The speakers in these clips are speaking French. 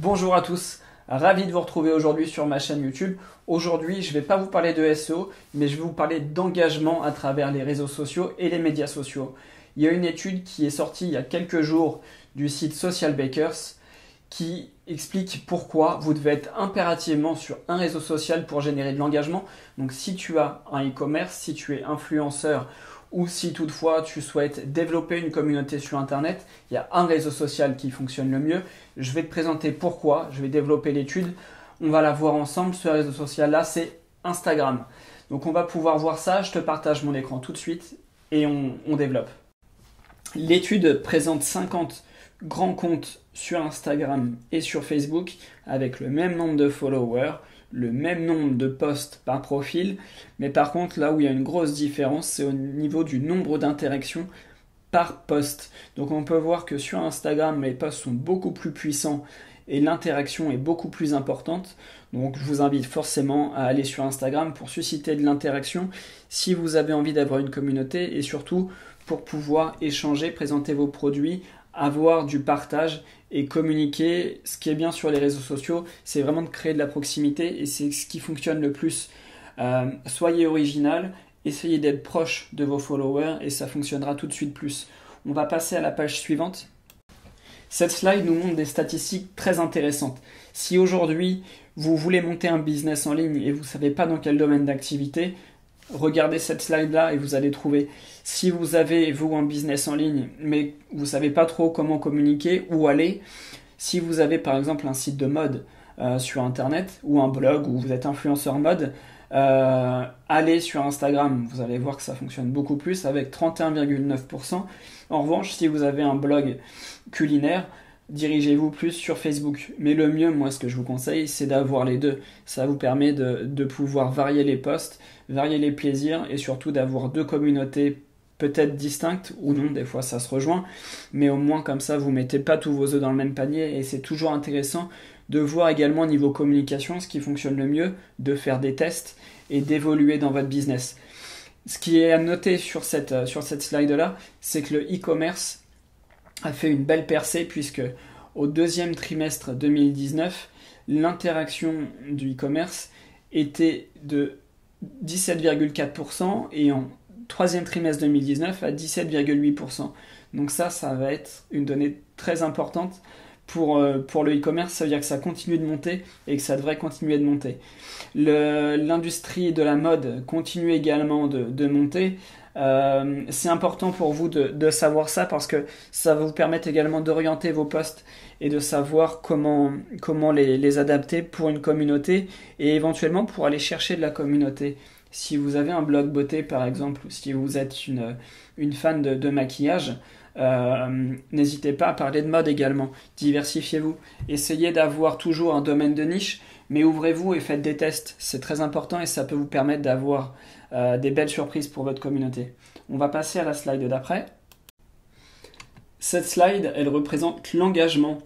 Bonjour à tous, ravi de vous retrouver aujourd'hui sur ma chaîne YouTube. Aujourd'hui, je ne vais pas vous parler de SEO, mais je vais vous parler d'engagement à travers les réseaux sociaux et les médias sociaux. Il y a une étude qui est sortie il y a quelques jours du site Social Bakers qui explique pourquoi vous devez être impérativement sur un réseau social pour générer de l'engagement. Donc si tu as un e-commerce, si tu es influenceur ou si toutefois tu souhaites développer une communauté sur Internet, il y a un réseau social qui fonctionne le mieux. Je vais te présenter pourquoi, je vais développer l'étude. On va la voir ensemble. Ce réseau social-là, c'est Instagram. Donc on va pouvoir voir ça. Je te partage mon écran tout de suite et on développe. L'étude présente 50 grands comptes sur Instagram et sur Facebook avec le même nombre de followers, le même nombre de posts par profil, mais par contre là où il y a une grosse différence, c'est au niveau du nombre d'interactions par post. Donc on peut voir que sur Instagram, les posts sont beaucoup plus puissants et l'interaction est beaucoup plus importante. Donc je vous invite forcément à aller sur Instagram pour susciter de l'interaction si vous avez envie d'avoir une communauté et surtout pour pouvoir échanger, présenter vos produits, avoir du partage et communiquer. Ce qui est bien sur les réseaux sociaux, c'est vraiment de créer de la proximité et c'est ce qui fonctionne le plus. Soyez original, essayez d'être proche de vos followers et ça fonctionnera tout de suite plus. On va passer à la page suivante. Cette slide nous montre des statistiques très intéressantes. Si aujourd'hui vous voulez monter un business en ligne et vous ne savez pas dans quel domaine d'activité, regardez cette slide-là et vous allez trouver. Si vous avez, vous, un business en ligne, mais vous ne savez pas trop comment communiquer, où aller, si vous avez par exemple un site de mode sur Internet ou un blog où vous êtes influenceur mode, allez sur Instagram, vous allez voir que ça fonctionne beaucoup plus avec 31,9%. En revanche, si vous avez un blog culinaire, dirigez-vous plus sur Facebook. Mais le mieux, moi, ce que je vous conseille, c'est d'avoir les deux. Ça vous permet de pouvoir varier les posts, varier les plaisirs et surtout d'avoir deux communautés peut-être distinctes ou non, des fois ça se rejoint. Mais au moins, comme ça, vous ne mettez pas tous vos œufs dans le même panier et c'est toujours intéressant de voir également au niveau communication ce qui fonctionne le mieux, de faire des tests et d'évoluer dans votre business. Ce qui est à noter sur cette slide-là, c'est que le e-commerce a fait une belle percée puisque au deuxième trimestre 2019, l'interaction du e-commerce était de 17,4% et en troisième trimestre 2019 à 17,8%. Donc ça va être une donnée très importante pour le e-commerce. Ça veut dire que ça continue de monter et que ça devrait continuer de monter. L'industrie de la mode continue également de monter. C'est important pour vous de savoir ça parce que ça va vous permettre également d'orienter vos posts et de savoir comment les adapter pour une communauté et éventuellement pour aller chercher de la communauté. Si vous avez un blog beauté par exemple, ou si vous êtes une fan de maquillage, n'hésitez pas à parler de mode également. Diversifiez-vous. Essayez d'avoir toujours un domaine de niche, mais ouvrez-vous et faites des tests. C'est très important et ça peut vous permettre d'avoir des belles surprises pour votre communauté. On va passer à la slide d'après. Cette slide, elle représente l'engagement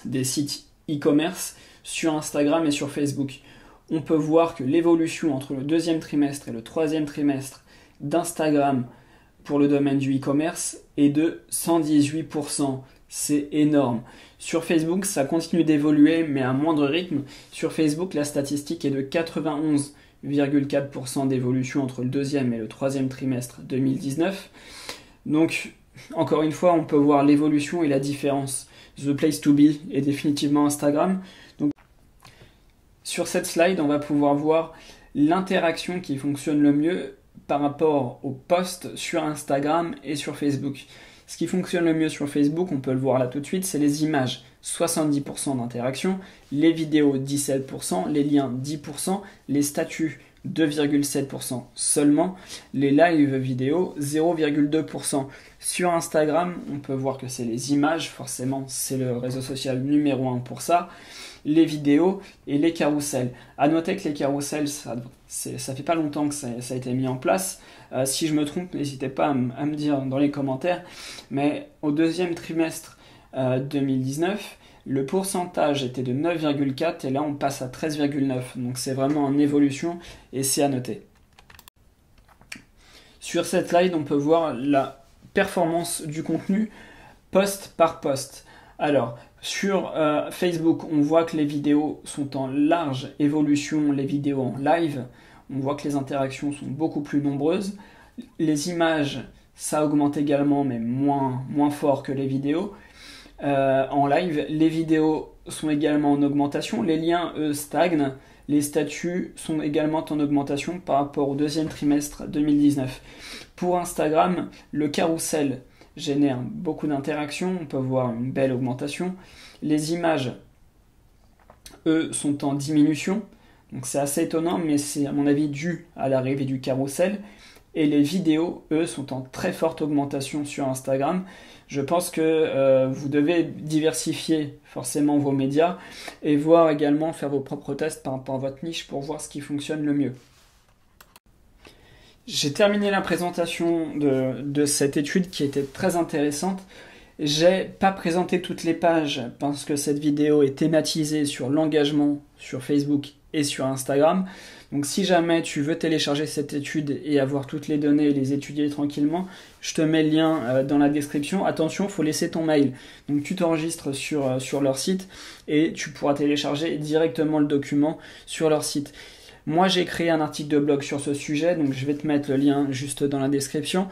des sites e-commerce sur Instagram et sur Facebook. On peut voir que l'évolution entre le deuxième trimestre et le troisième trimestre d'Instagram pour le domaine du e-commerce est de 118%. C'est énorme. Sur Facebook, ça continue d'évoluer, mais à moindre rythme. Sur Facebook, la statistique est de 91,4% d'évolution entre le deuxième et le troisième trimestre 2019. Donc, encore une fois, on peut voir l'évolution et la différence. The place to be est définitivement Instagram. Donc, sur cette slide, on va pouvoir voir l'interaction qui fonctionne le mieux par rapport aux posts sur Instagram et sur Facebook. Ce qui fonctionne le mieux sur Facebook, on peut le voir là tout de suite, c'est les images, 70% d'interaction, les vidéos 17%, les liens 10%, les statuts 2,7% seulement, les live vidéos 0,2%. Sur Instagram, on peut voir que c'est les images, forcément c'est le réseau social numéro 1 pour ça, les vidéos et les carousels. À noter que les carousels, ça fait pas longtemps que ça a été mis en place. Si je me trompe, n'hésitez pas à me dire dans les commentaires. Mais au deuxième trimestre 2019, le pourcentage était de 9,4 et là on passe à 13,9. Donc c'est vraiment en évolution et c'est à noter. Sur cette slide, on peut voir la performance du contenu post par post. Alors, Sur Facebook, on voit que les vidéos sont en large évolution, les vidéos en live. On voit que les interactions sont beaucoup plus nombreuses. Les images, ça augmente également, mais moins fort que les vidéos. En live, les vidéos sont également en augmentation. Les liens, eux, stagnent. Les statuts sont également en augmentation par rapport au deuxième trimestre 2019. Pour Instagram, le carrousel génère beaucoup d'interactions, on peut voir une belle augmentation. Les images, eux, sont en diminution, donc c'est assez étonnant, mais c'est à mon avis dû à l'arrivée du carrousel. Et les vidéos, eux, sont en très forte augmentation sur Instagram. Je pense que vous devez diversifier forcément vos médias et voir également faire vos propres tests par rapport à votre niche pour voir ce qui fonctionne le mieux. J'ai terminé la présentation de cette étude qui était très intéressante. J'ai pas présenté toutes les pages parce que cette vidéo est thématisée sur l'engagement sur Facebook et sur Instagram. Donc si jamais tu veux télécharger cette étude et avoir toutes les données et les étudier tranquillement, je te mets le lien dans la description. Attention, il faut laisser ton mail. Donc tu t'enregistres sur leur site et tu pourras télécharger directement le document sur leur site. Moi, j'ai créé un article de blog sur ce sujet, donc je vais te mettre le lien juste dans la description.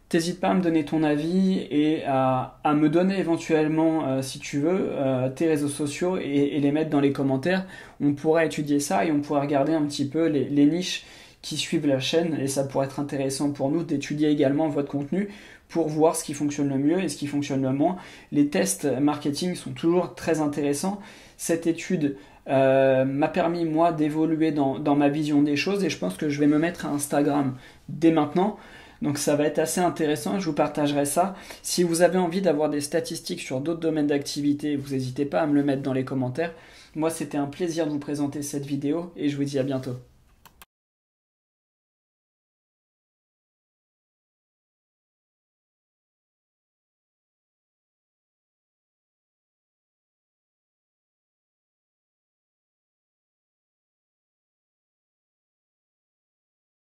T'hésites pas à me donner ton avis et à me donner éventuellement, si tu veux, tes réseaux sociaux et les mettre dans les commentaires. On pourra étudier ça et on pourra regarder un petit peu les niches qui suivent la chaîne et ça pourrait être intéressant pour nous d'étudier également votre contenu pour voir ce qui fonctionne le mieux et ce qui fonctionne le moins. Les tests marketing sont toujours très intéressants. Cette étude m'a permis, moi, d'évoluer dans ma vision des choses et je pense que je vais me mettre à Instagram dès maintenant. Donc ça va être assez intéressant et je vous partagerai ça. Si vous avez envie d'avoir des statistiques sur d'autres domaines d'activité, vous n'hésitez pas à me le mettre dans les commentaires. Moi, c'était un plaisir de vous présenter cette vidéo et je vous dis à bientôt.